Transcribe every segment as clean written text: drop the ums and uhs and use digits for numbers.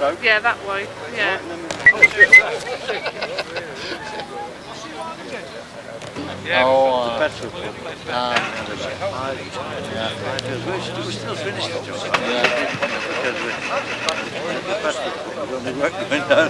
Yeah, that way. Yeah. Oh, The petrol pump. We still finished the job. Because the petrol pump, when we went down.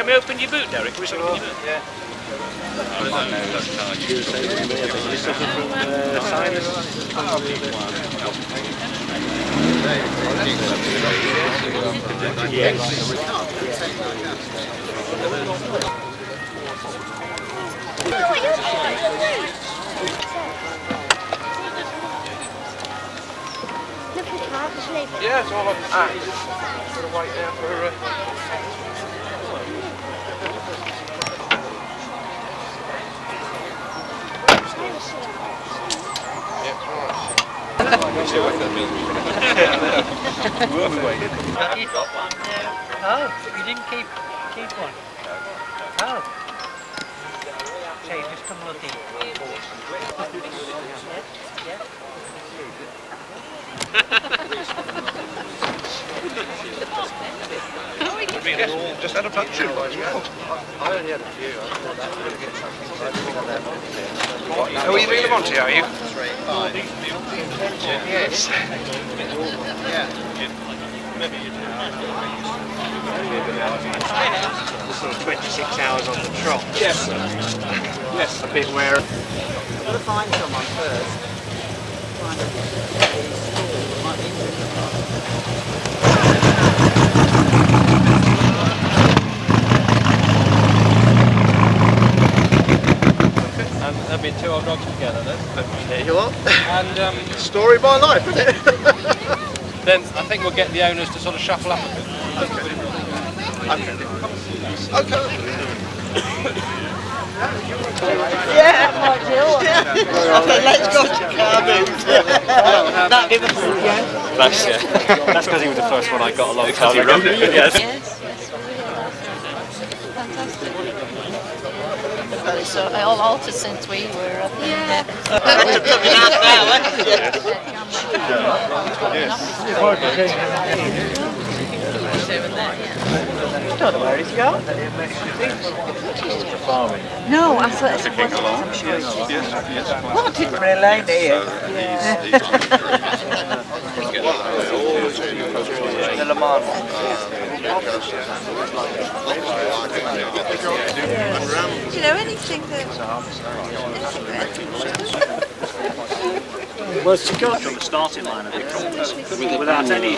Can we open your boot, Derek? Can we open your boot? Yeah. Yeah, it's all on the app. Got to wait there for Oh, you didn't keep one? Oh. So you just come looking. just had a bunch of as well. I only had a few. Oh, are you doing the Monty, are you? Yes. Sort of 26 hours on the trot. Yes. Yes. A bit where. I've got to find someone first. And there'll be two old dogs together then. There you are. And Story of my life, isn't it? then I think we'll get the owners to sort of shuffle up a bit. Okay. Yeah, might do. Okay, let's go to Carmen. That give us That's because he was the first one I got a long time ago. Yes. So it all altered since we were up there. I don't know where he's gone. No, I thought it's I'm sure it is. What did we lay here? The Le Mans. Do you know anything that... Well, she got from the starting line of it without any.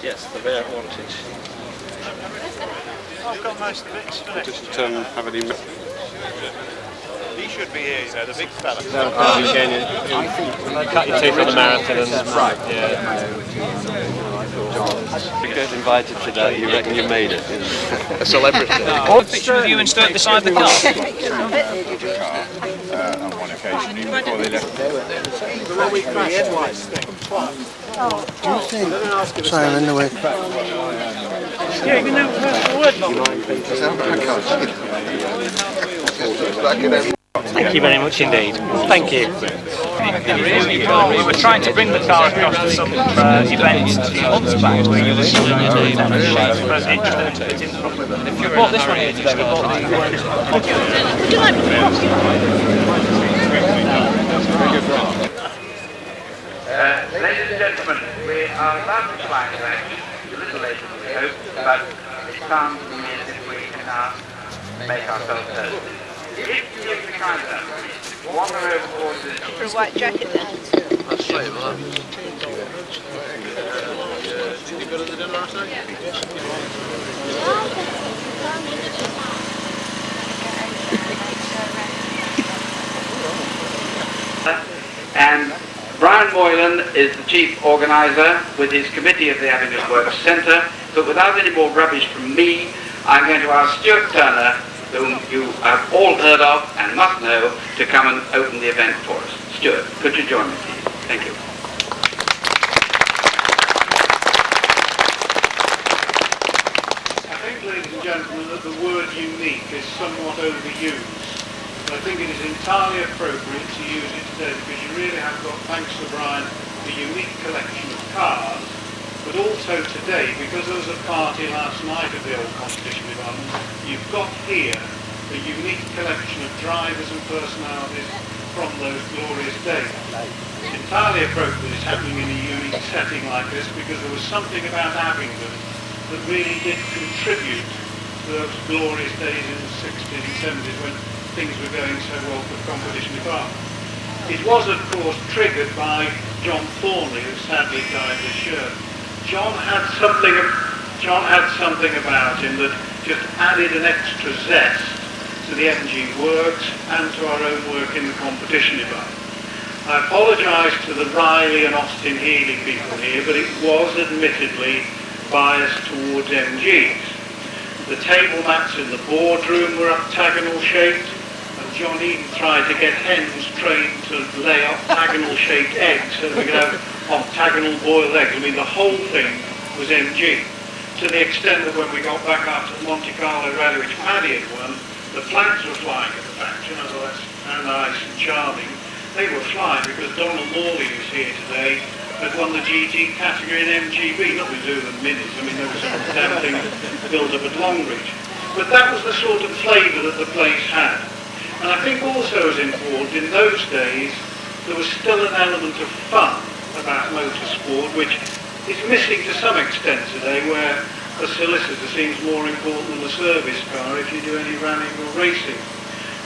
Yes, the bear wanted. I've got most of it. Just have any. He should be here, you know, the big fella. Cut your teeth on the marathon and Right. yeah. If you get invited to that, you reckon you made it? A celebrity. What picture of you and Stuart beside the car? On one occasion, even before they left. Sorry, I'm in the way. Yeah, you know the word not. Thank you very much indeed. Thank you. We were trying to bring the car across to some events a few months back where you were showing it in on a shape, but it just didn't fit in properly. If you bought this one here today, we bought the Ladies and gentlemen, we are about to fly today, a little later than we hoped, but it's time to me as if we can ask make ourselves heard. If you give the kind of wander over towards this For a white jacket then. Did you go to the dinner last night? And Brian Moylan is the chief organiser with his committee of the Abingdon Works Centre. But without any more rubbish from me, I'm going to ask Stuart Turner, whom you have all heard of and must know, to come and open the event for us. Stuart, could you join me, please? Thank you. I think, ladies and gentlemen, that the word unique is somewhat overused. I think it is entirely appropriate to use it today because you really have got, thanks to Brian, a unique collection of cars, but also today, because there was a party last night of the old competition development, you've got here a unique collection of drivers and personalities from those glorious days. It's entirely appropriate it's happening in a unique setting like this because there was something about Abingdon that really did contribute to those glorious days in the 60s and 70s when things were going so well for the competition department. It was, of course, triggered by John Thornley, who sadly died this year. John had something about him that just added an extra zest to the MG works and to our own work in the competition department. I apologise to the Riley and Austin Healy people here, but it was admittedly biased towards MGs. The table mats in the boardroom were octagonal shaped, and John even tried to get hens trained to lay octagonal shaped eggs so that we could have octagonal boiled eggs. I mean, the whole thing was MG, to the extent that when we got back after the Monte Carlo rally, which Paddy had won, the flags were flying at the back. You know, so that's how nice and charming. They were flying because Donald Morley, who's here today, had won the GT category in MGB, not with the minis. I mean, there was some damn thing built up at Longreach. But that was the sort of flavour that the place had. And I think also as important, in those days, there was still an element of fun about motorsport, which is missing to some extent today, where a solicitor seems more important than a service car if you do any rallying or racing.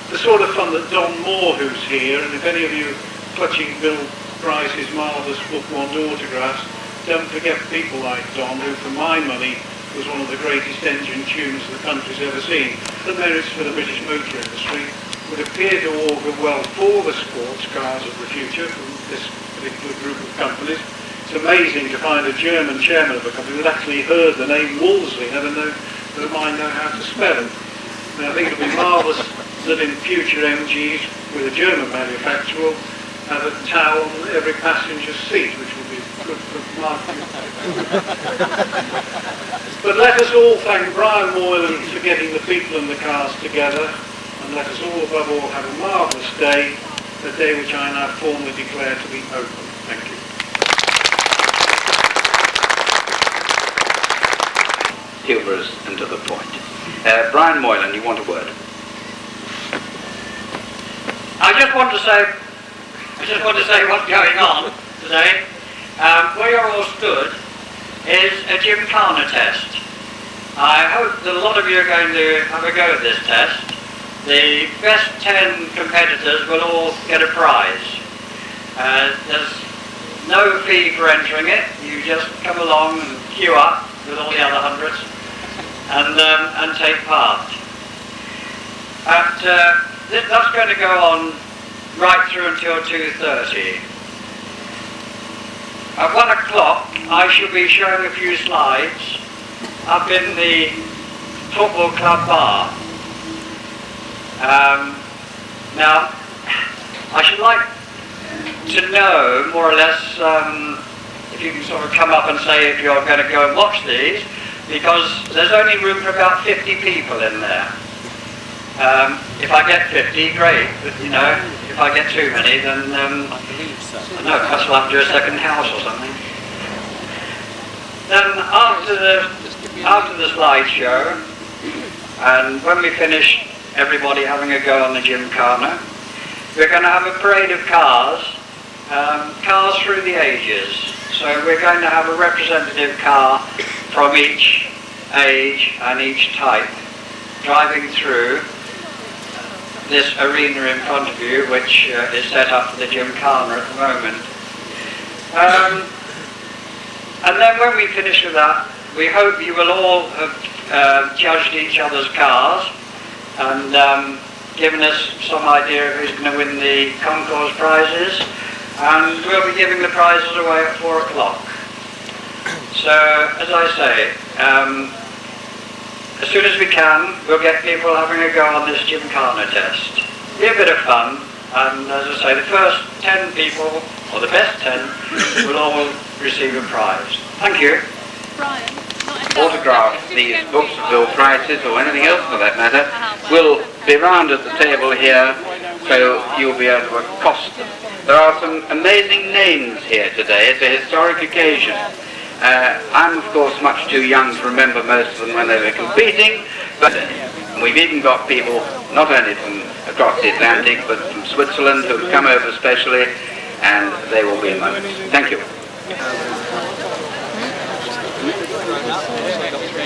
The sort of fun that Don Moore, who's here, and if any of you clutching Bill Price's marvellous book want autographs, don't forget people like Don, who for my money was one of the greatest engine tunes the country's ever seen. The merits for the British motor industry would appear to augur well for the sports cars of the future from this particular group of companies. It's amazing to find a German chairman of a company that actually heard the name Wolseley, never mind know how to spell it. And I think it'll be marvellous that in future MGs with a German manufacturer will have a towel on every passenger's seat, which will be good for marketing. But let us all thank Brian Moylan for getting the people and the cars together, and let us all above all have a marvellous day, a day which I now formally declare to be open. Thank you. Humorous and to the point. Brian Moylan, you want a word? I just want to say what's going on today. Where you're all stood is a gymkhana test. I hope that a lot of you are going to have a go at this test. The best 10 competitors will all get a prize. There's no fee for entering it. You just come along and queue up with all the other hundreds and take part. That's going to go on right through until 2:30. At 1 o'clock I shall be showing a few slides up in the football club bar. Now I should like to know more or less if you can sort of come up and say if you're going to go and watch these, because there's only room for about 50 people in there. If I get 50, great, but you know, if I get too many, then I believe so. No, perhaps I'll have to do a second house or something. Then after the slideshow, and when we finish everybody having a go on the gymkhana, we're going to have a parade of cars, cars through the ages. So we're going to have a representative car from each age and each type driving through. this arena in front of you, which is set up for the gymkhana at the moment. And then when we finish with that, we hope you will all have judged each other's cars and given us some idea of who's going to win the concourse prizes, and we'll be giving the prizes away at 4 o'clock. So, as I say, as soon as we can, we'll get people having a go on this gymkhana test. Be a bit of fun, and as I say, the first 10 people, or the best 10, will all receive a prize. Thank you. Brian, Autograph these books of Bill Prices, or anything else for that matter, will be round at the table here, so you'll be able to accost them. There are some amazing names here today. It's a historic occasion. I'm of course much too young to remember most of them when they were competing, but we've even got people not only from across the Atlantic but from Switzerland who have come over specially, and they will be among us. Thank you.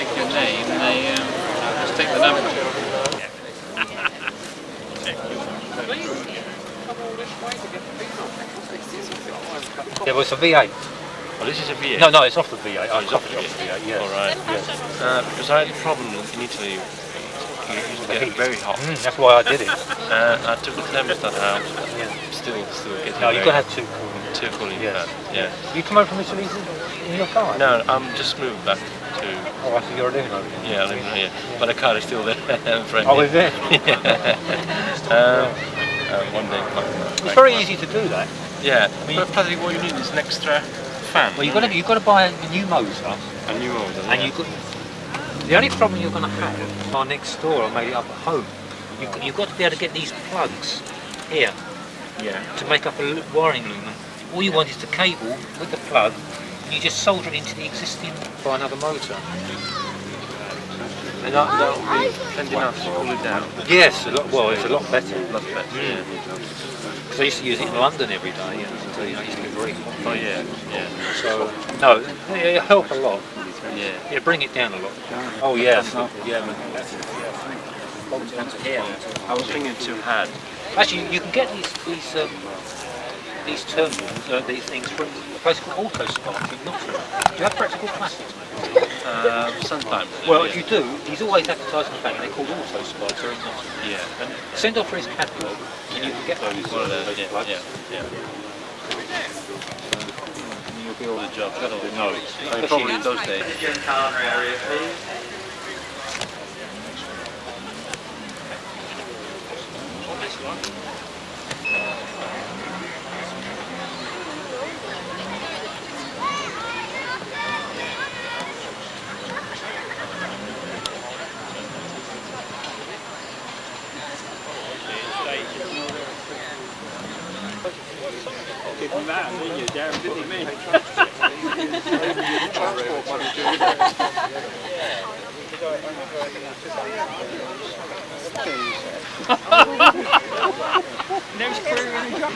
Your name, they just take the number. Yeah, well, it's a V8. Oh, this is a V8? No, it's off the V8. Oh, it's off the V8, yeah. Alright. Yeah. Because I had a problem in Italy. You get it very hot. That's why I did it. I took the thermostat out. Still getting No, you've got to have two cooling. Two cooling fans. Yeah. You come over from Italy in your car? No, I'm just moved back to... Oh, I think you're living over here. Yeah, I live here. But the car is still there. Oh, is it? One day. It's very easy to do that. Yeah, but practically what you need is an extra fan. Well, you've got to buy a new motor. A new motor. And you've got... The only problem you're going to have, our next door, I made it up at home. You've got to be able to get these plugs here. Yeah. To make up a wiring loom. All you want is the cable with the plug, and you just solder it into the existing by another motor. And that'll be plenty enough to cool it down. Yes, it's a lot better. A lot better, yeah. Because I used to use it in London every day, so it used to be very hot. Oh yeah, yeah. So, no, it'll help a lot. Yeah. It'll bring it down a lot. Oh yeah, yeah. I was thinking too hard. Actually, you can get these terminals, these things from a place called Autospark in Nottingham. Do you have practical plastics? Sometimes. Well, if you do, he's always advertising the fact they're called Autospark in Nottingham. Yeah. And send off for his catalogue, and you can get those. One of those, plugs. yeah. You'll be all the job. No, probably in those days. The gymkhana area, please. Didn't matter, didn't you? Darren, didn't me? Transport money, do you? No screw in the job.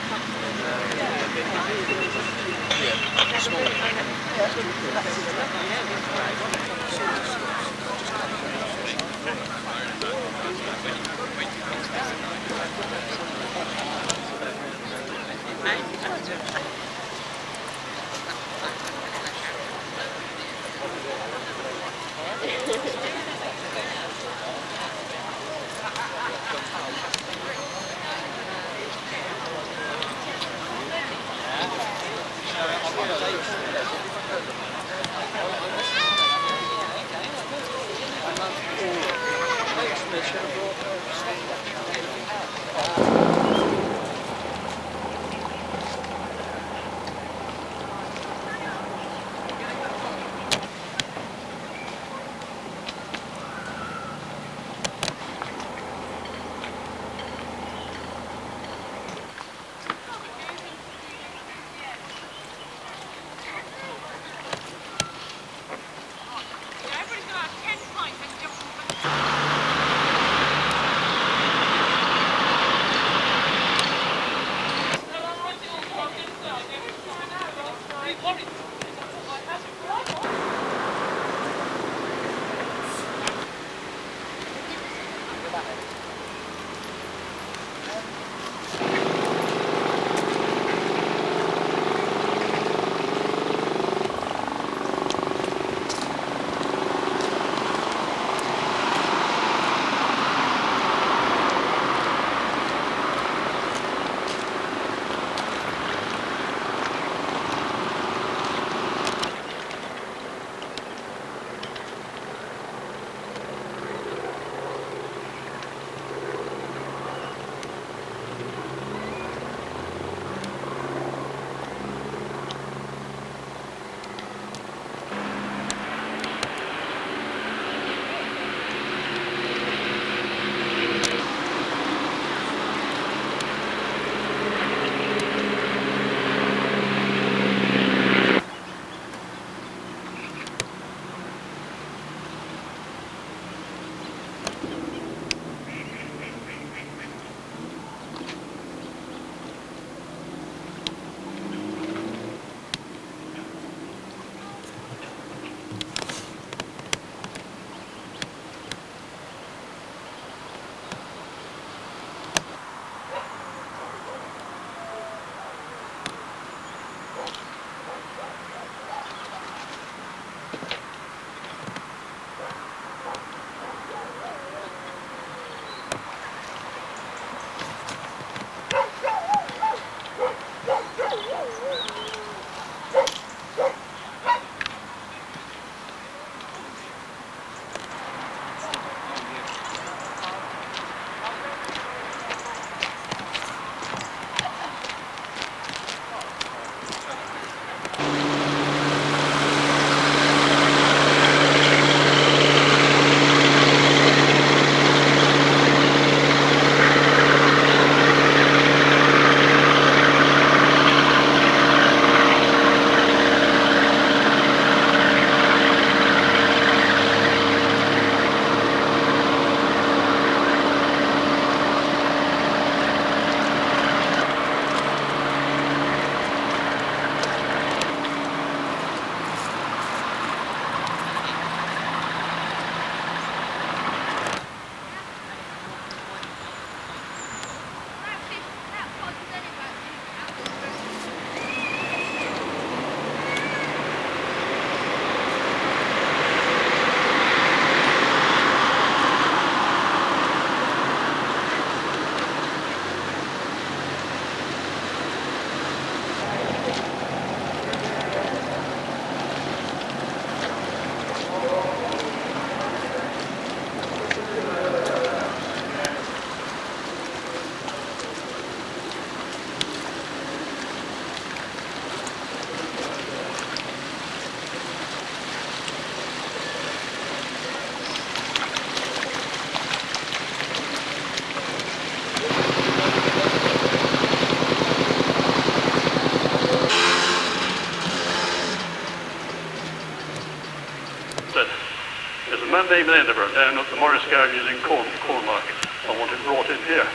one name in Edinburgh, down at the Morris Garages in Cornmarket. I want it brought in here.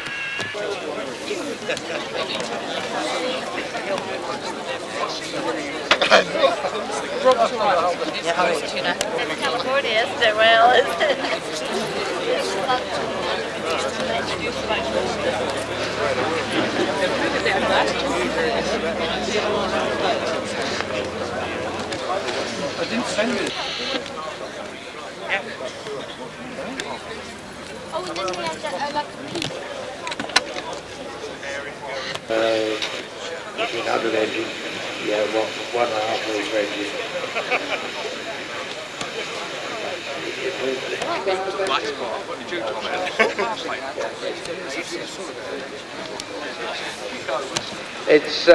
California, isn't it? Well, isn't it? I didn't send it. Oh, and then we had like a piece. Between 100 engines, yeah, one and a half litre engine. It's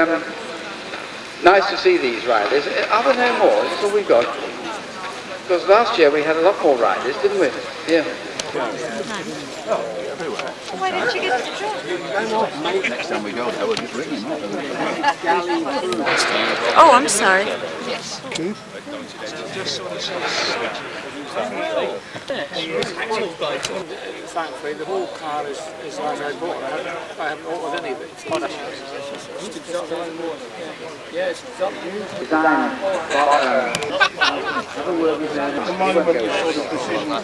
nice to see these riders. Are there no more? Is this all we've got? Because last year we had a lot more riders, didn't we? Yeah. Why didn't you get a job? Next time we go there, we'll just ring him up. Oh, I'm sorry. Thankfully, the whole car is as I bought it. I haven't altered any of it. It's exactly like more. Yeah, it's exactly.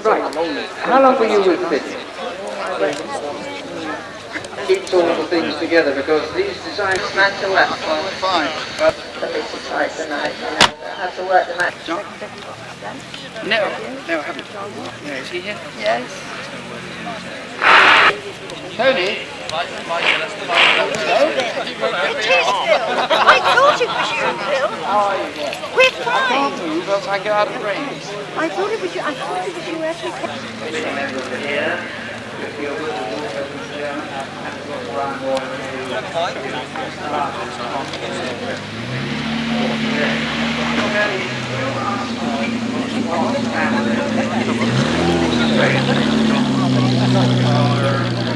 Right. How long were you with Sydney? Keeps all the things together because these designs Man to work for. Fine. But it's exciting tonight, you know. I have to work the match. John? No, I haven't. No, is he here? Yes. Tony? I thought it was you, Bill. We're I fine. can't move, else I go out of range. I thought it was you. I thought it was you actually. Here.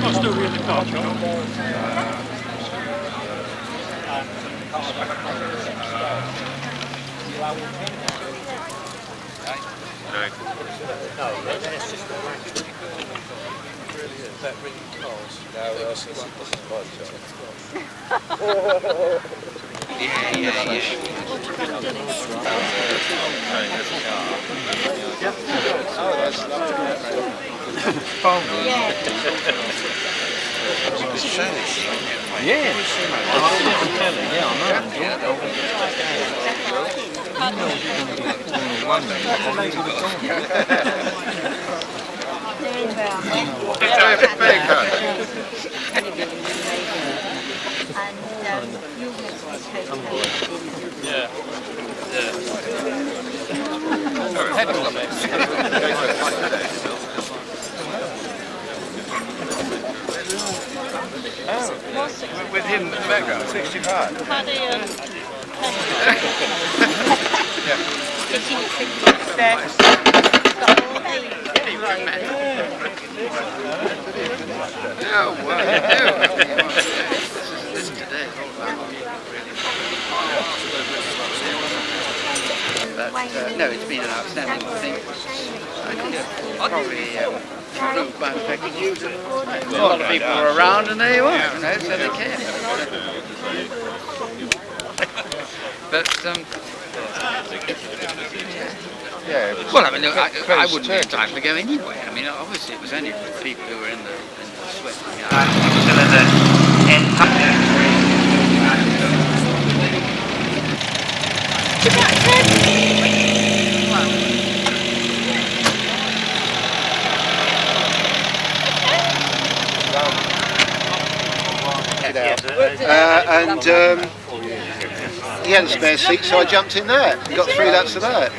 I'll still be in the car, John. With him in the background, 65. No, it's been an outstanding thing. I think probably proved by the fact that a lot of people were around and there you are, you know, so they came. But, well, I mean, I wouldn't be entitled to go anyway. I mean, obviously it was only for people who were in the sweat. He had a spare seat, so I jumped in there. Got 3 laps of that.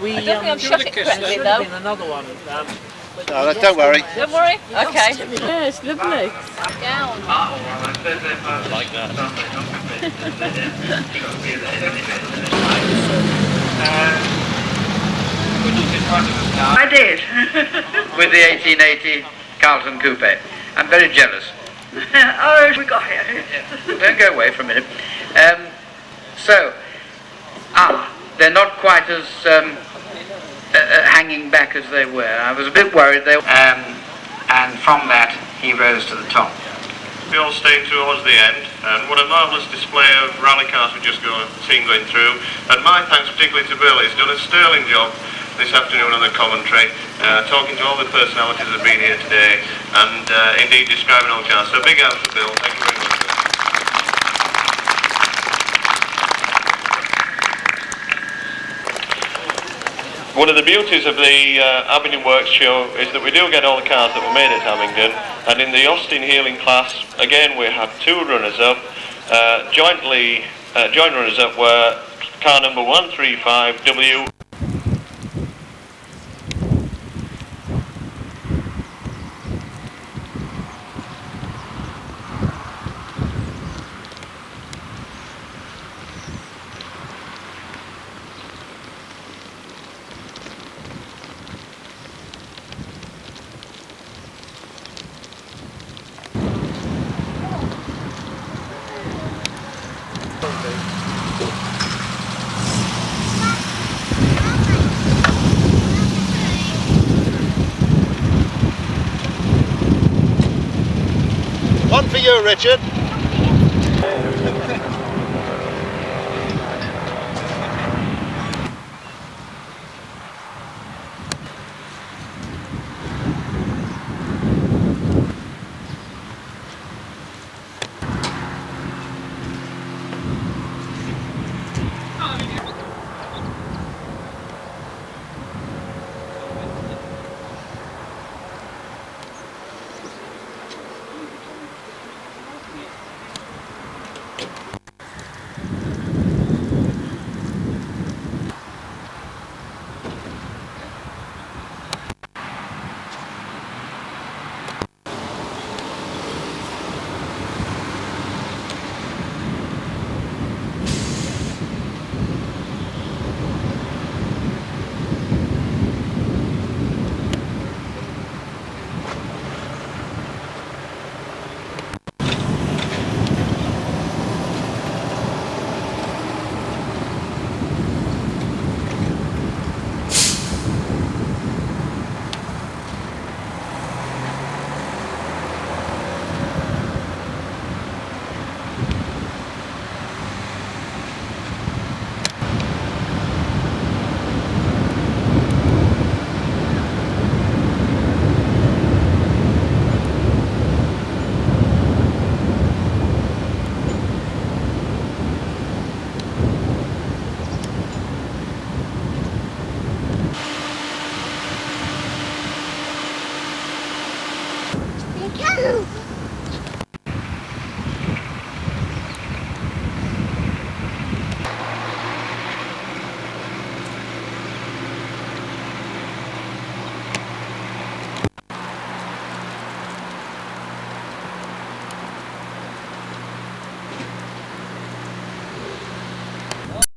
We I don't think I'm shot it correctly though. another one. No, don't worry. Don't worry. Okay. Yeah, it's lovely. Down. Like that. I did. With the 1880 Carlton Coupe. I'm very jealous. Oh, we got here. Don't go away for a minute. They're not quite as hanging back as they were. I was a bit worried they and from that he rose to the top. We all stayed towards the end, and what a marvellous display of rally cars we've just seen going through. And my thanks particularly to Bill. He's done a sterling job this afternoon on the commentary, talking to all the personalities that have been here today, and indeed describing all cars. So big out for Bill. Thank you very much, Bill. One of the beauties of the Abingdon Works show is that we do get all the cars that were made at Abingdon, and in the Austin Healing class, again we have two runners-up. Joint runners-up were car number 135W. One for you, Richard.